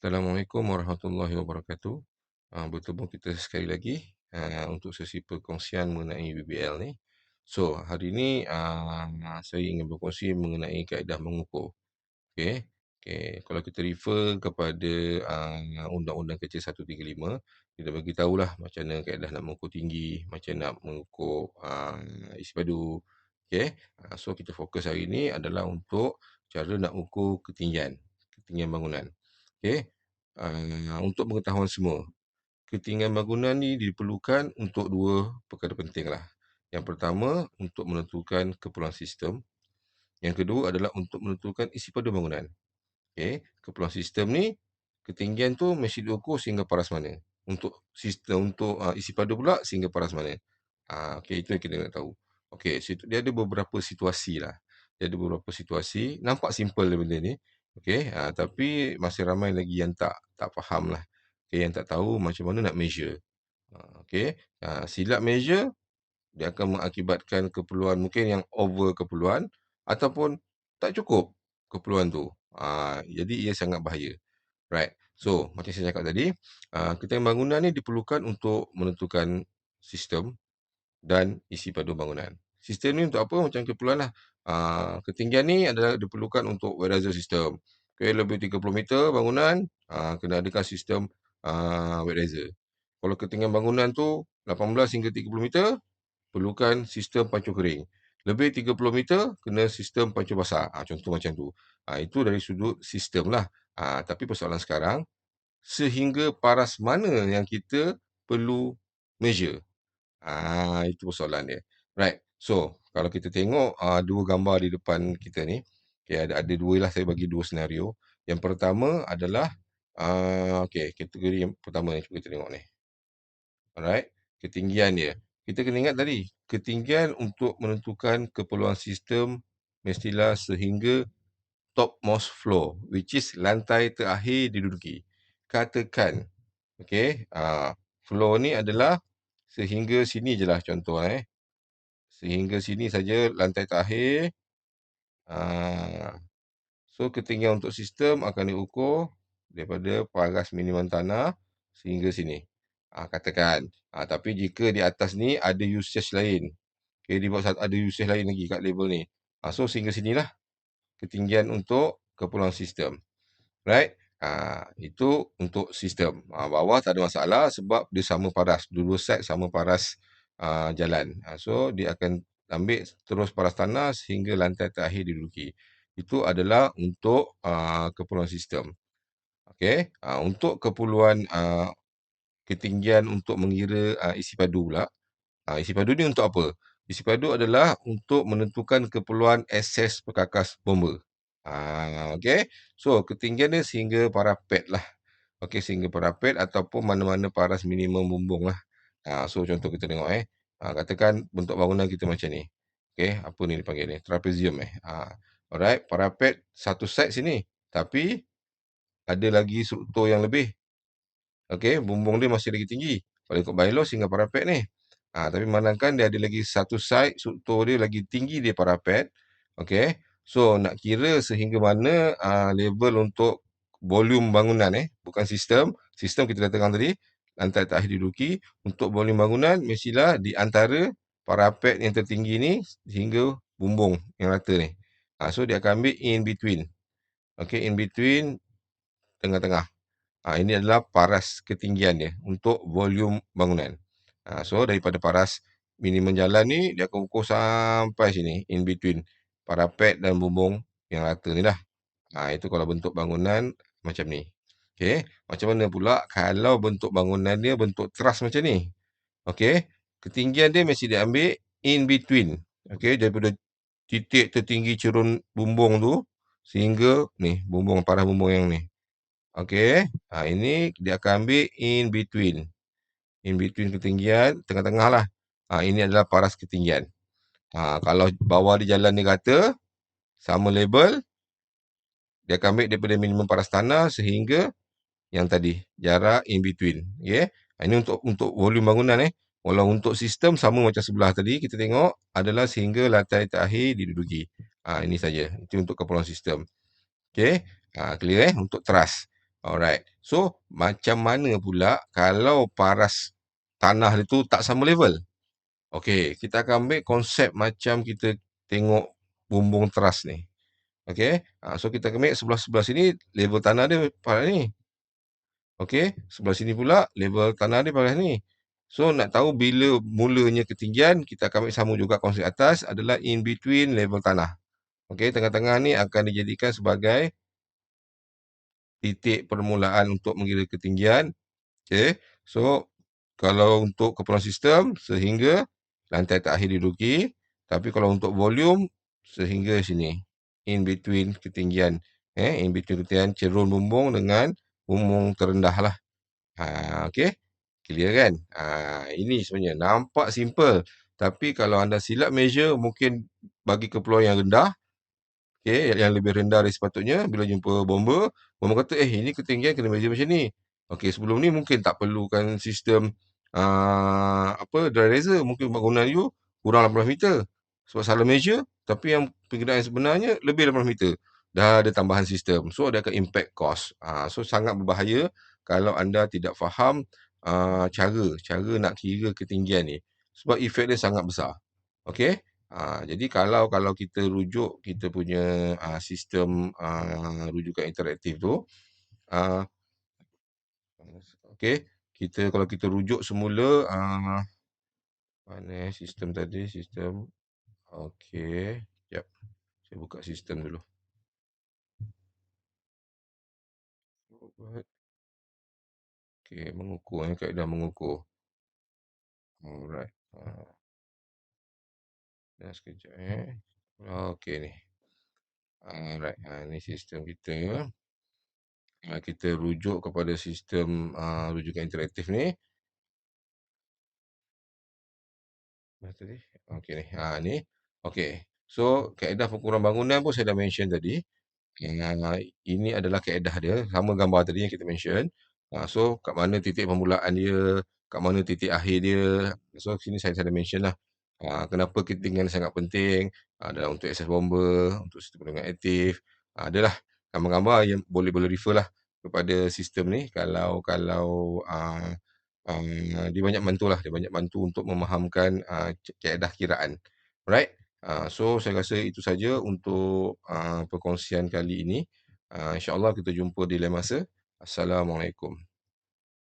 Assalamualaikum warahmatullahi wabarakatuh. Bertemu kita sekali lagi untuk sesi perkongsian mengenai BBL ni. So, hari ini saya ingin berkongsi mengenai kaedah mengukur. Okey. Kalau kita refer kepada Undang-Undang Kecil 135, dia bagi tahulah macam mana kaedah nak mengukur tinggi, macam nak mengukur isi padu. Okey. So kita fokus hari ini adalah untuk cara nak ukur ketinggian bangunan. Okey. Untuk pengetahuan semua, ketinggian bangunan ni diperlukan untuk dua perkara penting lah. Yang pertama, untuk menentukan keperluan sistem. Yang kedua adalah untuk menentukan isi padu bangunan. Keperluan sistem ni, ketinggian tu mesti diukur sehingga paras mana. Untuk sistem, untuk isi padu pula sehingga paras mana. Itu yang kita nak tahu. Dia ada beberapa situasi lah. Dia ada beberapa situasi. Nampak simple benda ni. Tapi masih ramai lagi yang tak faham lah. Yang tak tahu macam mana nak measure. Silap measure, dia akan mengakibatkan keperluan mungkin yang over keperluan ataupun tak cukup keperluan tu. Jadi ia sangat bahaya. Right. So, macam saya cakap tadi, ketinggian bangunan ni diperlukan untuk menentukan sistem dan isi padu bangunan. Sistem ni untuk apa? Macam keperluan lah. Ketinggian ni adalah diperlukan untuk wet riser system. Lebih 30 meter bangunan, kena adakan sistem wet riser. Kalau ketinggian bangunan tu 18 hingga 30 meter, perlukan sistem pancung kering. Lebih 30 meter, kena sistem pancung basah. Contoh macam tu. Itu dari sudut sistem lah. Tapi persoalan sekarang, sehingga paras mana yang kita perlu measure? Itu persoalan dia. Right. So, kalau kita tengok dua gambar di depan kita ni, ada dua lah, saya bagi dua senario. Yang pertama adalah, kategori yang pertama ni, cuba kita tengok ni. Alright, ketinggian dia. Kita kena ingat tadi, ketinggian untuk menentukan keperluan sistem mestilah sehingga topmost floor, which is lantai terakhir diduduki. Katakan, floor ni adalah sehingga sini je lah contoh. Sehingga sini saja lantai terakhir. So, ketinggian untuk sistem akan diukur daripada paras minimum tanah sehingga sini. Katakan. Tapi jika di atas ni ada usage lain. Di bawah ada usage lain lagi kat level ni. So, sehingga sinilah ketinggian untuk keperluan sistem. Right? Itu untuk sistem. Bawah tak ada masalah sebab dia sama paras. Dua side sama paras jalan. So, dia akan ambil terus paras tanah sehingga lantai terakhir diduduki. Itu adalah untuk keperluan sistem. Untuk keperluan ketinggian untuk mengira isi padu pula. Isi padu ni untuk apa? Isi padu adalah untuk menentukan keperluan akses perkakas bomba. So, ketinggian dia sehingga parapet lah. Sehingga parapet ataupun mana-mana paras minimum bumbung lah. So, contoh kita tengok. Katakan bentuk bangunan kita macam ni. Apa ni dipanggil ni? Trapezium. Alright, parapet satu side sini. Tapi, ada lagi struktur yang lebih. Bumbung dia masih lagi tinggi. Kalau ikut bylaw sehingga parapet ni. Tapi manakala dia ada lagi satu side, struktur dia lagi tinggi dia parapet. So, nak kira sehingga mana level untuk volume bangunan. Bukan sistem. Sistem kita dah terang tadi. Lantai terakhir diduduki. Untuk volume bangunan, mestilah di antara parapet yang tertinggi ni hingga bumbung yang rata ni. So, dia akan ambil in between. In between, tengah-tengah. Ini adalah paras ketinggian dia untuk volume bangunan. So, daripada paras minimum jalan ni, dia akan ukur sampai sini, in between parapet dan bumbung yang rata ni lah. Itu kalau bentuk bangunan macam ni. Macam mana pula kalau bentuk bangunan dia bentuk truss macam ni? Ketinggian dia mesti diambil in between. Daripada titik tertinggi cerun bumbung tu, sehingga ni, paras bumbung yang ni. Ini dia akan ambil in between. In between ketinggian, tengah-tengah lah. Ini adalah paras ketinggian. Kalau bawah di jalan ni rata, sama level, dia akan ambil daripada minimum paras tanah sehingga yang tadi, jarak in between. Ini untuk volume bangunan. Walau untuk sistem sama macam sebelah tadi, kita tengok adalah sehingga lantai terakhir diduduki. Ini saja. Itu untuk keperluan sistem. Clear untuk truss. Alright. So, macam mana pula kalau paras tanah dia tu tak sama level? Okey, kita akan ambil konsep macam kita tengok bumbung teras ni. Okey, so kita akan ambil sebelah-sebelah sini level tanah dia paras ni. Okey, sebelah sini pula level tanah dia paras ni. So, nak tahu bila mulanya ketinggian, kita akan ambil sama juga konsep atas adalah in between level tanah. Okey, tengah-tengah ni akan dijadikan sebagai titik permulaan untuk mengira ketinggian. Okey. So, kalau untuk keperluan sistem sehingga lantai terakhir diduduki, tapi kalau untuk volume sehingga sini. In between ketinggian. In between ketinggian cerun bumbung dengan bumbung terendah lah. Okey. Clear kan? Ini sebenarnya nampak simple. Tapi kalau anda silap measure mungkin bagi keperluan yang rendah, okey, yang lebih rendah dari sepatutnya bila jumpa bomba, bomba kata, ini ketinggian kena measure macam ni. Okey, sebelum ni mungkin tak perlukan sistem dry laser, mungkin bangunan you kurang 18 meter. Sebab salah measure, tapi yang perkiraan sebenarnya lebih 18 meter. Dah ada tambahan sistem. So, dia akan impact cost. So, sangat berbahaya kalau anda tidak faham cara nak kira ketinggian ni. Sebab efek dia sangat besar. Okey? Jadi kalau kita rujuk kita punya sistem rujukan interaktif tu, ah, okey, kalau kita rujuk semula mana sistem tadi, sistem. Okey, jap. Saya buka sistem dulu. Okey, mengukur kaedah mengukur. Alright. Dah sekejap Okey ni. Alright, ni sistem kita. Kita rujuk kepada sistem rujukan interaktif ni. Tadi. Okey ni. Ni. Okey. So, kaedah pengukuran bangunan pun saya dah mention tadi. Ini adalah kaedah dia. Sama gambar tadi yang kita mention. So, kat mana titik permulaan dia, kat mana titik akhir dia. So, sini saya dah mention lah. Kenapa ketinggian sangat penting dalam untuk akses bomba, untuk sistem perlindungan aktif. Adalah gambar-gambar yang boleh refer lah kepada sistem ni. Kalau dia banyak bantu lah. Dia banyak bantu untuk memahamkan kaedah kiraan. Alright. So, saya rasa itu saja untuk perkongsian kali ini. InsyaAllah kita jumpa di lain masa. Assalamualaikum.